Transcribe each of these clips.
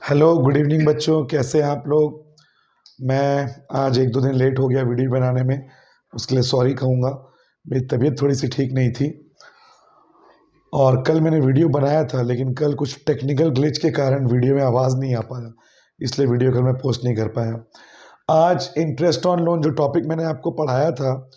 Hello good evening बच्चों, कैसे हैं आप लोग। मैं आज एक दो दिन लेट हो गया वीडियो बनाने में, उसके लिए सॉरी कहूँगा। मेरी तबीयत थोड़ी सी ठीक नहीं थी और कल मैंने वीडियो बनाया था, लेकिन कल कुछ टेक्निकल ग्लिच के कारण वीडियो में आवाज़ नहीं आ पाया, इसलिए वीडियो कल मैं पोस्ट नहीं कर पाया। आज इंटरेस्ट ऑन लोन जो टॉपिक मैंने आपको पढ़ाया था,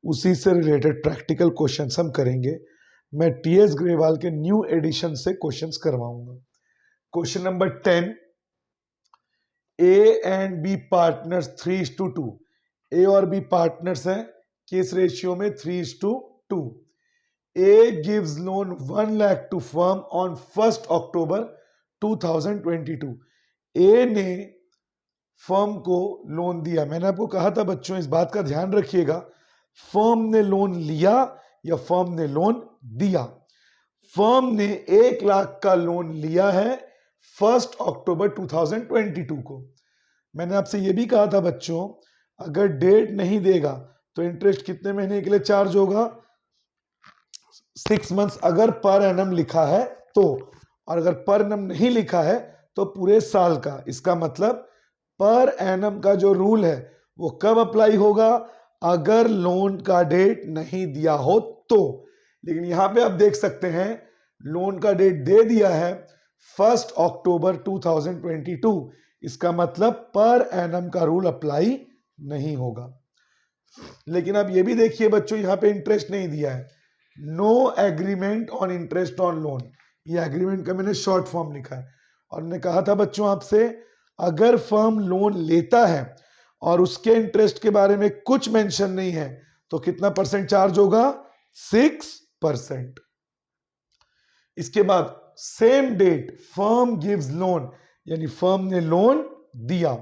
उसी से रिलेटेड प्रैक्टिकल क्वेश्चंस हम करेंगे। मैं टीएस ग्रेवाल के न्यू एडिशन से क्वेश्चंस करवाऊंगा। Question number 10, A and B partners 3:2। A और बी पार्टनर्स हैं, किस रेशियो में? 3:2। A gives loan 1 lakh to firm on 1 October 2022। A ने फर्म को लोन दिया। मैंने आपको कहा था बच्चों, इस बात का ध्यान रखिएगा, फर्म ने लोन लिया या फर्म ने लोन दिया। फर्म ने 1 लाख का लोन लिया है 1 अक्टूबर 2022 को। मैंने आपसे यह भी कहा था बच्चों, अगर डेट नहीं देगा तो इंटरेस्ट कितने महीने के लिए चार्ज होगा? 6 मंथ्स अगर पर एनम लिखा है तो, और अगर पर एनम नहीं लिखा है तो पूरे साल का। इसका मतलब पर एनम का जो रूल है वो कब अप्लाई होगा? अगर लोन का डेट नहीं दिया हो तो। लेकिन यहां पे आप देख सकते हैं लोन का डेट दे दिया है 1 अक्टूबर 2022। इसका मतलब पर एनम का रूल अप्लाई नहीं होगा। लेकिन आप ये भी देखिए बच्चों, यहां पे इंटरेस्ट नहीं दिया है, no agreement on interest on loan. ये एग्रीमेंट का मैंने शॉर्ट फॉर्म लिखा है। और मैंने कहा था बच्चों आपसे, अगर फर्म लोन लेता है और उसके इंटरेस्ट के बारे में कुछ मेंशन नहीं है तो कितना परसेंट चार्ज होगा? 6%। इसके बाद same date firm gives loan, यानी फर्म ने लोन दिया,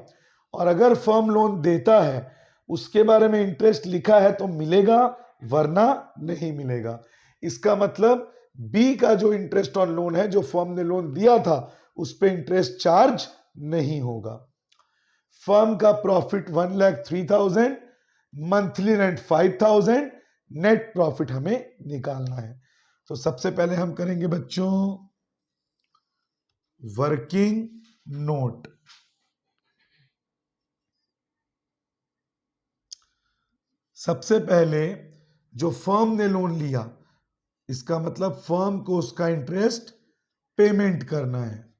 और अगर फर्म लोन देता है उसके बारे में इंटरेस्ट लिखा है तो मिलेगा, वरना नहीं मिलेगा। इसका मतलब बी का जो इंटरेस्ट ऑन लोन है, जो फर्म ने लोन दिया था, उस पर इंटरेस्ट चार्ज नहीं होगा। फर्म का profit 1,03,000, monthly rent 5,000, net profit हमें निकालना है। तो सबसे पहले हम करेंगे बच्चों वर्किंग नोट। सबसे पहले जो फर्म ने लोन लिया, इसका मतलब फर्म को उसका इंटरेस्ट पेमेंट करना है,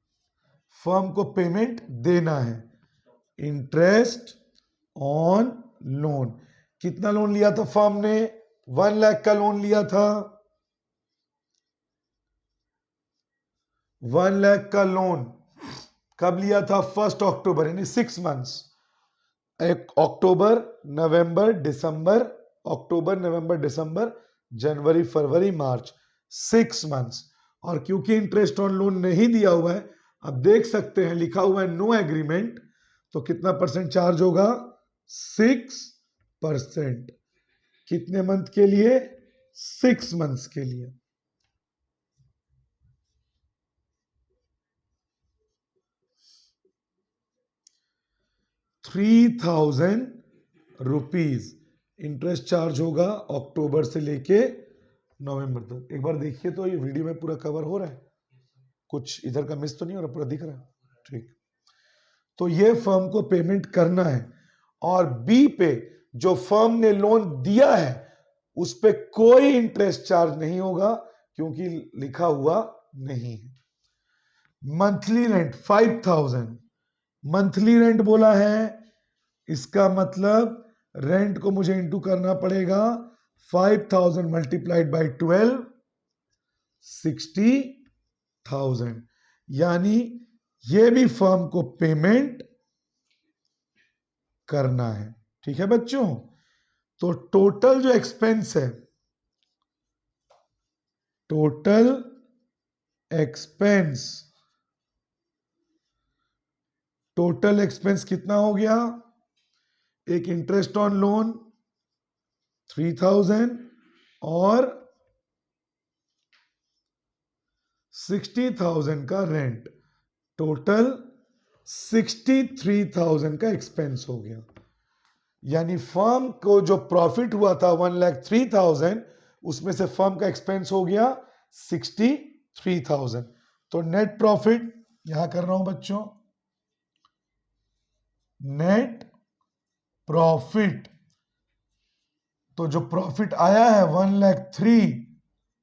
फर्म को पेमेंट देना है। इंटरेस्ट ऑन लोन, कितना लोन लिया था फर्म ने? 1 लाख का लोन लिया था। 1 लाख का लोन कब लिया था? 1 अक्टूबर, यानी 6 मंथ्स। एक अक्टूबर नवंबर दिसंबर, अक्टूबर नवंबर दिसंबर जनवरी फरवरी मार्च, 6 मंथ्स। और क्योंकि इंटरेस्ट ऑन लोन नहीं दिया हुआ है, अब देख सकते हैं लिखा हुआ है नो एग्रीमेंट, तो कितना परसेंट चार्ज होगा? 6%। कितने मंथ के लिए? 6 मंथ्स के लिए। ₹3,000 इंटरेस्ट चार्ज होगा अक्टूबर से लेके नवंबर तक। एक बार देखिए तो ये वीडियो में पूरा कवर हो रहा है, कुछ इधर का मिस तो नहीं हो रहा, पूरा दिख रहा है? ठीक। तो ये फर्म को पेमेंट करना है, और बी पे जो फर्म ने लोन दिया है उस पे कोई इंटरेस्ट चार्ज नहीं होगा, क्योंकि लिखा हुआ नहीं है। मंथली रेंट 5,000, मंथली रेंट बोला है, इसका मतलब रेंट को मुझे इंटू करना पड़ेगा 5,000 मल्टीप्लाइड बाई 12, 60,000। यानी ये भी फर्म को पेमेंट करना है। ठीक है बच्चों, तो टोटल जो एक्सपेंस है, टोटल एक्सपेंस, टोटल एक्सपेंस कितना हो गया? एक इंटरेस्ट ऑन लोन 3,000 और 60,000 का रेंट, टोटल 63,000 का एक्सपेंस हो गया। यानी फर्म को जो प्रॉफिट हुआ था 1,03,000, उसमें से फर्म का एक्सपेंस हो गया 63,000। तो नेट प्रॉफिट यहां कर रहा हूं बच्चों, नेट प्रॉफिट, तो जो प्रॉफिट आया है 1,03,000,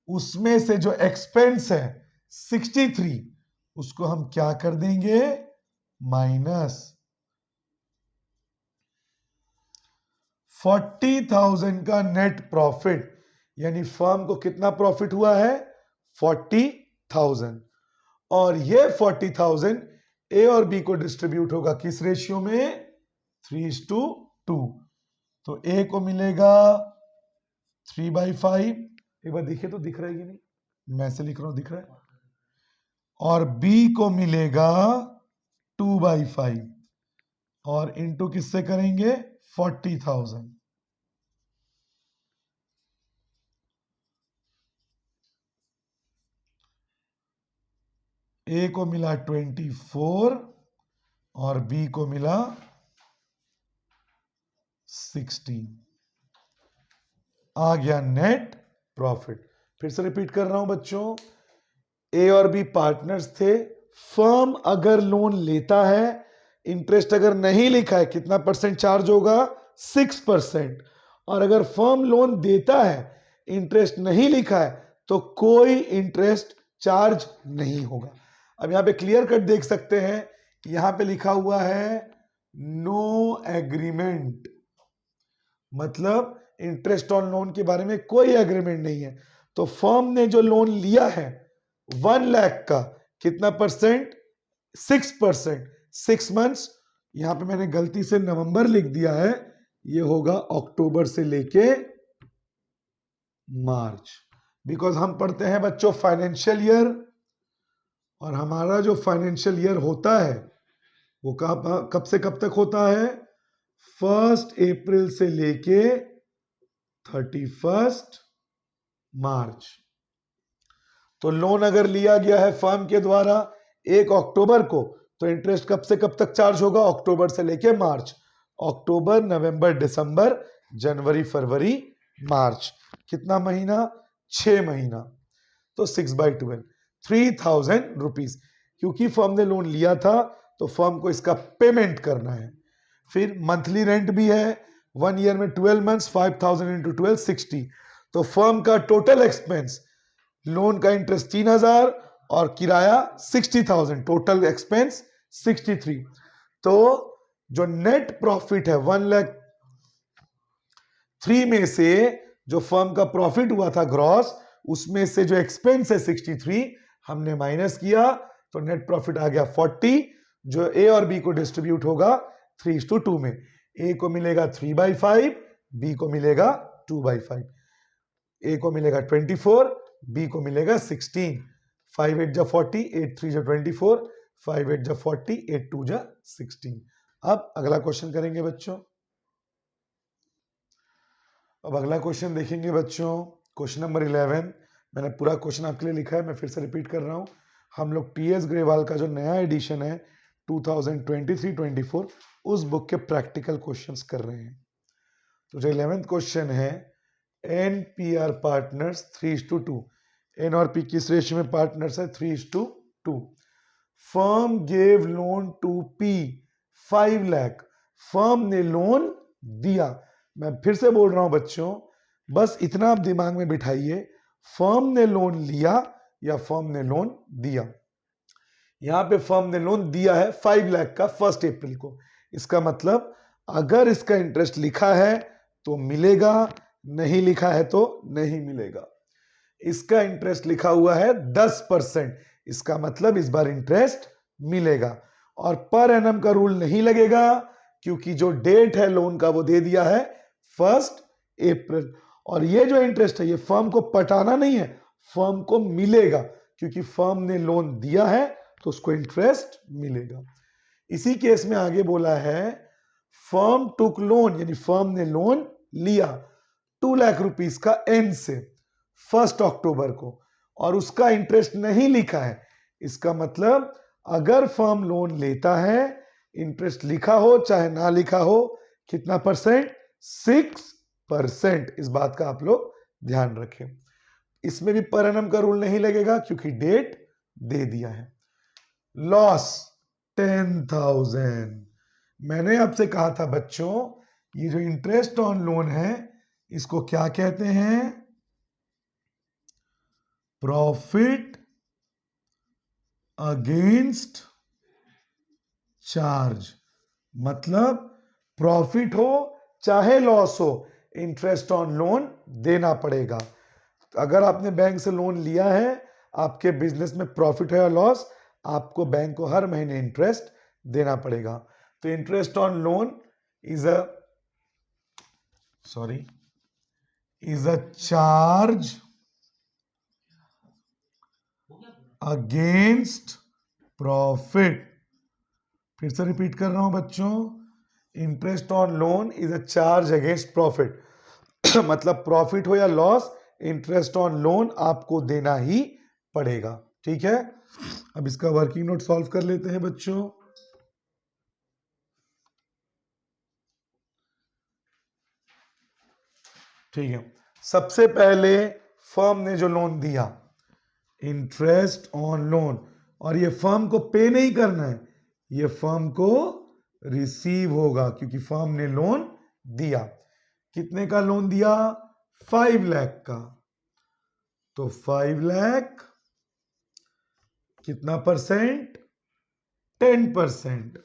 उसमें से जो एक्सपेंस है 63, उसको हम क्या कर देंगे, माइनस। 40,000 का नेट प्रॉफिट, यानी फर्म को कितना प्रॉफिट हुआ है, 40,000, और ये 40,000 ए और बी को डिस्ट्रीब्यूट होगा किस रेशियो में, 3:2। तो ए को मिलेगा 3/5, एक बार देखिए तो दिख रहा है कि नहीं, मैं से लिख रहा हूं, दिख रहा है, और बी को मिलेगा 2/5, और इनटू किससे करेंगे, 40,000। ए को मिला 24 और बी को मिला 16, आ गया नेट प्रॉफिट। फिर से रिपीट कर रहा हूं बच्चों, ए और बी पार्टनर्स थे, फर्म अगर लोन लेता है, इंटरेस्ट अगर नहीं लिखा है, कितना परसेंट चार्ज होगा, 6%, और अगर फर्म लोन देता है, इंटरेस्ट नहीं लिखा है, तो कोई इंटरेस्ट चार्ज नहीं होगा। अब यहां पे क्लियर कट देख सकते हैं, यहां पे लिखा हुआ है नो एग्रीमेंट, मतलब इंटरेस्ट ऑन लोन के बारे में कोई एग्रीमेंट नहीं है। तो फर्म ने जो लोन लिया है 1 लाख का, कितना परसेंट, 6%, 6 मंथ्स, यहां पे मैंने गलती से नवंबर लिख दिया है, ये होगा अक्टूबर से लेके मार्च, बिकॉज हम पढ़ते हैं बच्चों फाइनेंशियल ईयर, और हमारा जो फाइनेंशियल ईयर होता है वो कब से कब तक होता है, 1 अप्रैल से लेके 31 मार्च। तो लोन अगर लिया गया है फर्म के द्वारा 1 अक्टूबर को, तो इंटरेस्ट कब से कब तक चार्ज होगा, अक्टूबर से लेके मार्च, अक्टूबर, नवंबर, दिसंबर, जनवरी, फरवरी, मार्च, कितना महीना, 6 महीना। तो 6/12, 3,000 रुपीज, क्योंकि फर्म ने लोन लिया था तो फर्म को इसका पेमेंट करना है। फिर मंथली रेंट भी है, 1 ईयर में 12 मंथ्स, 5,000 इंटू 12, 60। तो फर्म का टोटल एक्सपेंस, लोन का इंटरेस्ट 3,000 और किराया 60,000, टोटल एक्सपेंस 63। तो जो नेट प्रॉफिट है 1,03,000 में से जो फर्म का प्रॉफिट हुआ था ग्रॉस, उसमें से जो एक्सपेंस है 63 हमने माइनस किया, तो नेट प्रॉफिट आ गया 40, जो ए और बी को डिस्ट्रीब्यूट होगा 3:2 में। ए को मिलेगा 3/5, बी को मिलेगा 2/5। ए को मिलेगा 24, बी को मिलेगा 16। 5 8 जा 40, 8 3 जा 24, 5 8 जा 40, 8 2 जा 16। अब अगला क्वेश्चन करेंगे बच्चों। अब अगला क्वेश्चन देखेंगे बच्चों, क्वेश्चन नंबर 11। मैंने पूरा क्वेश्चन आपके लिए लिखा है, मैं फिर से रिपीट कर रहा हूं। हम लोग टीएस ग्रेवाल का जो नया एडिशन है 2023-24, उस बुक के प्रैक्टिकल क्वेश्चंस कर रहे हैं। तो जो 11th क्वेश्चन है, एनपीआर पार्टनर्स 3:2, एन और पी किस रेशियो में पार्टनर्स है, 3:2। Firm gave loan to P 5 lakh, firm ने लोन दिया। मैं फिर से बोल रहा हूं बच्चों, बस इतना आप दिमाग में बिठाइए, फर्म ने लोन लिया या फर्म ने लोन दिया। यहां पे फर्म ने लोन दिया है 5 लाख का 1 अप्रैल को, इसका मतलब अगर इसका इंटरेस्ट लिखा है तो मिलेगा, नहीं लिखा है तो नहीं मिलेगा। इसका इंटरेस्ट लिखा हुआ है 10%, इसका मतलब इस बार इंटरेस्ट मिलेगा। और पर एनम का रूल नहीं लगेगा, क्योंकि जो डेट है लोन का वो दे दिया है 1 अप्रैल। और ये जो इंटरेस्ट है ये फर्म को पटाना नहीं है, फर्म को मिलेगा, क्योंकि फर्म ने लोन दिया है तो उसको इंटरेस्ट मिलेगा। इसी केस में आगे बोला है फर्म टुक लोन, यानी फर्म ने लोन लिया 2 लाख रुपीस का एन से 1 अक्टूबर को, और उसका इंटरेस्ट नहीं लिखा है। इसका मतलब अगर फर्म लोन लेता है, इंटरेस्ट लिखा हो चाहे ना लिखा हो, कितना परसेंट, 6%। इस बात का आप लोग ध्यान रखें। इसमें भी पर एनम का रूल नहीं लगेगा, क्योंकि डेट दे दिया है। लॉस 10,000, मैंने आपसे कहा था बच्चों, ये जो इंटरेस्ट ऑन लोन है इसको क्या कहते हैं? Profit against charge. मतलब प्रॉफिट हो चाहे लॉस हो, इंटरेस्ट ऑन लोन देना पड़ेगा। अगर आपने बैंक से लोन लिया है, आपके बिजनेस में प्रॉफिट है या लॉस, आपको बैंक को हर महीने इंटरेस्ट देना पड़ेगा। तो interest on loan is a charge against profit. फिर से रिपीट कर रहा हूं बच्चों, interest on loan is a charge against profit. मतलब प्रॉफिट हो या लॉस, इंटरेस्ट ऑन लोन आपको देना ही पड़ेगा। ठीक है, अब इसका वर्किंग नोट सॉल्व कर लेते हैं बच्चों। ठीक है, सबसे पहले फर्म ने जो लोन दिया, इंटरेस्ट ऑन लोन, और ये फर्म को पे नहीं करना है, ये फर्म को रिसीव होगा, क्योंकि फर्म ने लोन दिया। कितने का लोन दिया? 5 लाख का। तो 5 लाख कितना परसेंट? 10%।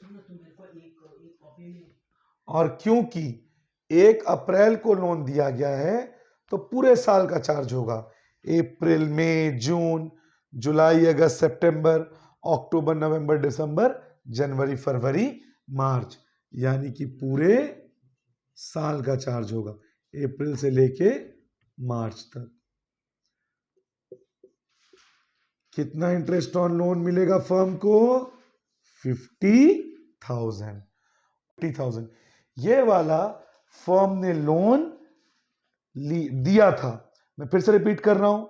और क्योंकि 1 अप्रैल को लोन दिया गया है तो पूरे साल का चार्ज होगा। अप्रैल, मई, जून, जुलाई, अगस्त, सितंबर, अक्टूबर, नवंबर, दिसंबर, जनवरी, फरवरी, मार्च, यानी कि पूरे साल का चार्ज होगा, अप्रैल से लेके मार्च तक। कितना इंटरेस्ट ऑन लोन मिलेगा फर्म को? 50,000। 50,000 ये वाला फर्म ने लोन दिया था। मैं फिर से रिपीट कर रहा हूं,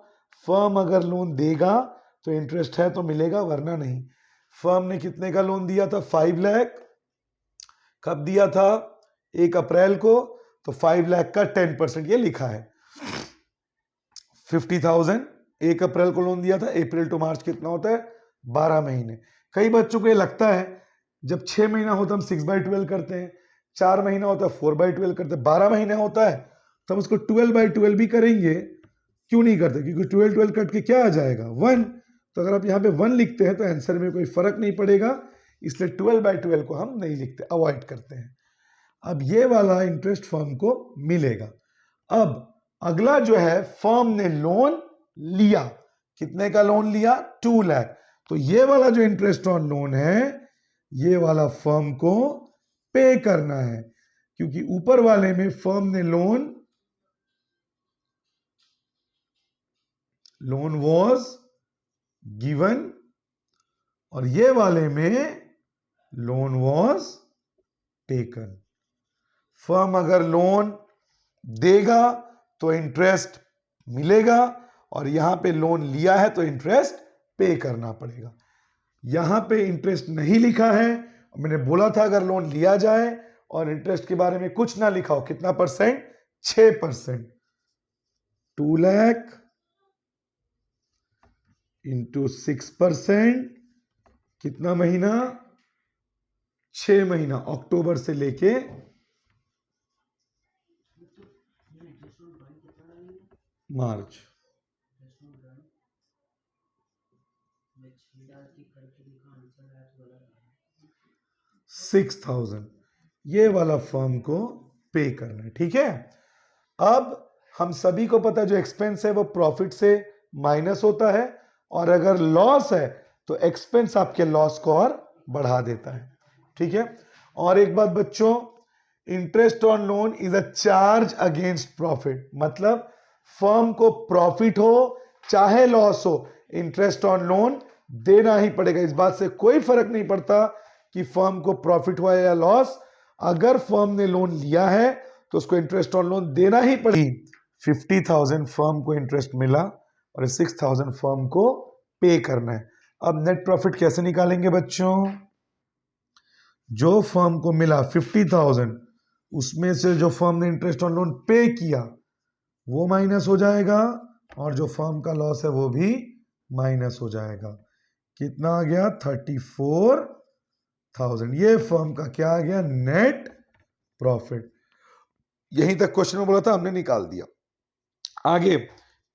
फर्म अगर लोन देगा तो इंटरेस्ट है तो मिलेगा, वरना नहीं। फर्म ने कितने का लोन दिया था? 5 लाख। कब दिया था? 1 अप्रैल को। तो 5 लाख का 10%, ये लिखा है 50,000। 1 अप्रैल को लोन दिया था, अप्रैल टू मार्च कितना होता है? 12 महीने। कई बच्चों को ये लगता है जब 6 महीना होता है हम 6/12 करते हैं, 4 महीना होता है 4/12 करते हैं, 12 महीने होता है तो हम उसको 12/12 भी करेंगे। क्यों नहीं करते? क्योंकि 12 कट के क्या आ जाएगा? 1। तो अगर आप यहाँ पे 1 लिखते हैं तो आंसर में कोई फर्क नहीं पड़ेगा, इसलिए 12/12 को हम नहीं लिखते, अवॉइड करते हैं। अब ये वाला इंटरेस्ट फर्म को मिलेगा। अब अगला जो है, फर्म ने लोन लिया। कितने का लोन लिया? 2 लाख। तो ये वाला जो इंटरेस्ट ऑन लोन है, ये वाला फर्म को पे करना है, क्योंकि ऊपर वाले में फर्म ने लोन वॉज गिवन, और ये वाले में लोन वॉज टेकन। फर्म अगर लोन देगा तो इंटरेस्ट मिलेगा, और यहां पे लोन लिया है तो इंटरेस्ट पे करना पड़ेगा। यहां पे इंटरेस्ट नहीं लिखा है, मैंने बोला था अगर लोन लिया जाए और इंटरेस्ट के बारे में कुछ ना लिखा हो, कितना परसेंट? 6%। 2 लाख इंटू 6%, कितना महीना? 6 महीना, अक्टूबर से लेके मार्च। 6,000 ये वाला फर्म को पे करना है। ठीक है, अब हम सभी को पता है जो एक्सपेंस है वो प्रॉफिट से माइनस होता है, और अगर लॉस है तो एक्सपेंस आपके लॉस को और बढ़ा देता है। ठीक है, और एक बात बच्चों, interest on loan is a charge against profit. मतलब फर्म को प्रॉफिट हो चाहे लॉस हो, इंटरेस्ट ऑन लोन देना ही पड़ेगा। इस बात से कोई फर्क नहीं पड़ता कि फर्म को प्रॉफिट हुआ या लॉस, अगर फर्म ने लोन लिया है तो उसको इंटरेस्ट ऑन लोन देना ही पड़ेगा। 50,000 फर्म को इंटरेस्ट मिला और 6,000 फर्म को पे करना है। अब नेट प्रॉफिट कैसे निकालेंगे बच्चों? जो फर्म को मिला 50,000, उसमें से जो फर्म ने इंटरेस्ट ऑन लोन पे किया वो माइनस हो जाएगा, और जो फर्म का लॉस है वो भी माइनस हो जाएगा। कितना आ गया? 34 1000। ये फर्म का क्या आ गया? Net profit. यहीं तक क्वेश्चन में बोला था, हमने निकाल दिया। आगे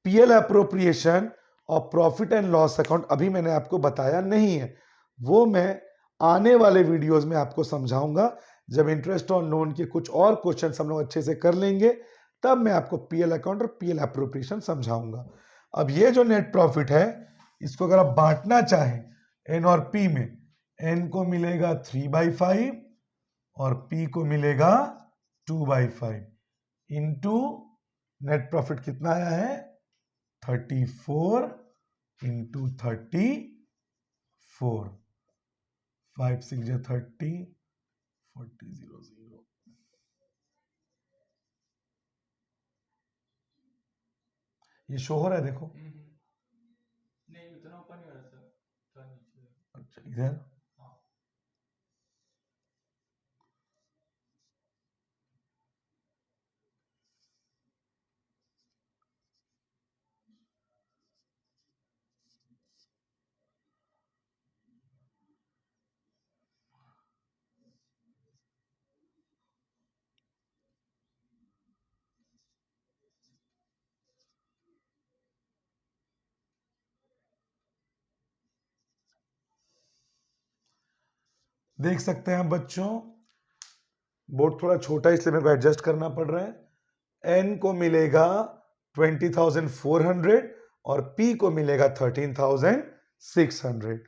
पीएल अप्रोप्रिएशन और प्रॉफिट एंड लॉस अकाउंट अभी मैंने आपको बताया नहीं है, वो मैं आने वाले वीडियोस में आपको समझाऊंगा। जब इंटरेस्ट ऑन लोन के कुछ और क्वेश्चन हम लोग अच्छे से कर लेंगे, तब मैं आपको पीएल अकाउंट और पीएल अप्रोप्रिएशन समझाऊंगा। अब ये जो नेट प्रॉफिट है, इसको अगर आप बांटना चाहें एन और पी में, एन को मिलेगा 3/5 और पी को मिलेगा 2/5 इंटू नेट प्रॉफिट कितना आया है? 34 इंटू 34, 5 6 30, 40 0 0। ये शो हो रहा है, देखो। नहीं उतना ऊपर नहीं हो रहा सर, थोड़ा नीचे। अच्छा, इधर देख सकते हैं बच्चों, बोर्ड थोड़ा छोटा है इसलिए मेरे को एडजस्ट करना पड़ रहा है। एन को मिलेगा 20,400 और पी को मिलेगा 13,600।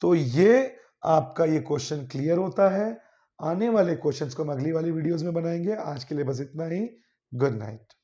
तो ये आपका ये क्वेश्चन क्लियर होता है। आने वाले क्वेश्चंस को हम अगली वाली वीडियोस में बनाएंगे। आज के लिए बस इतना ही। Good night.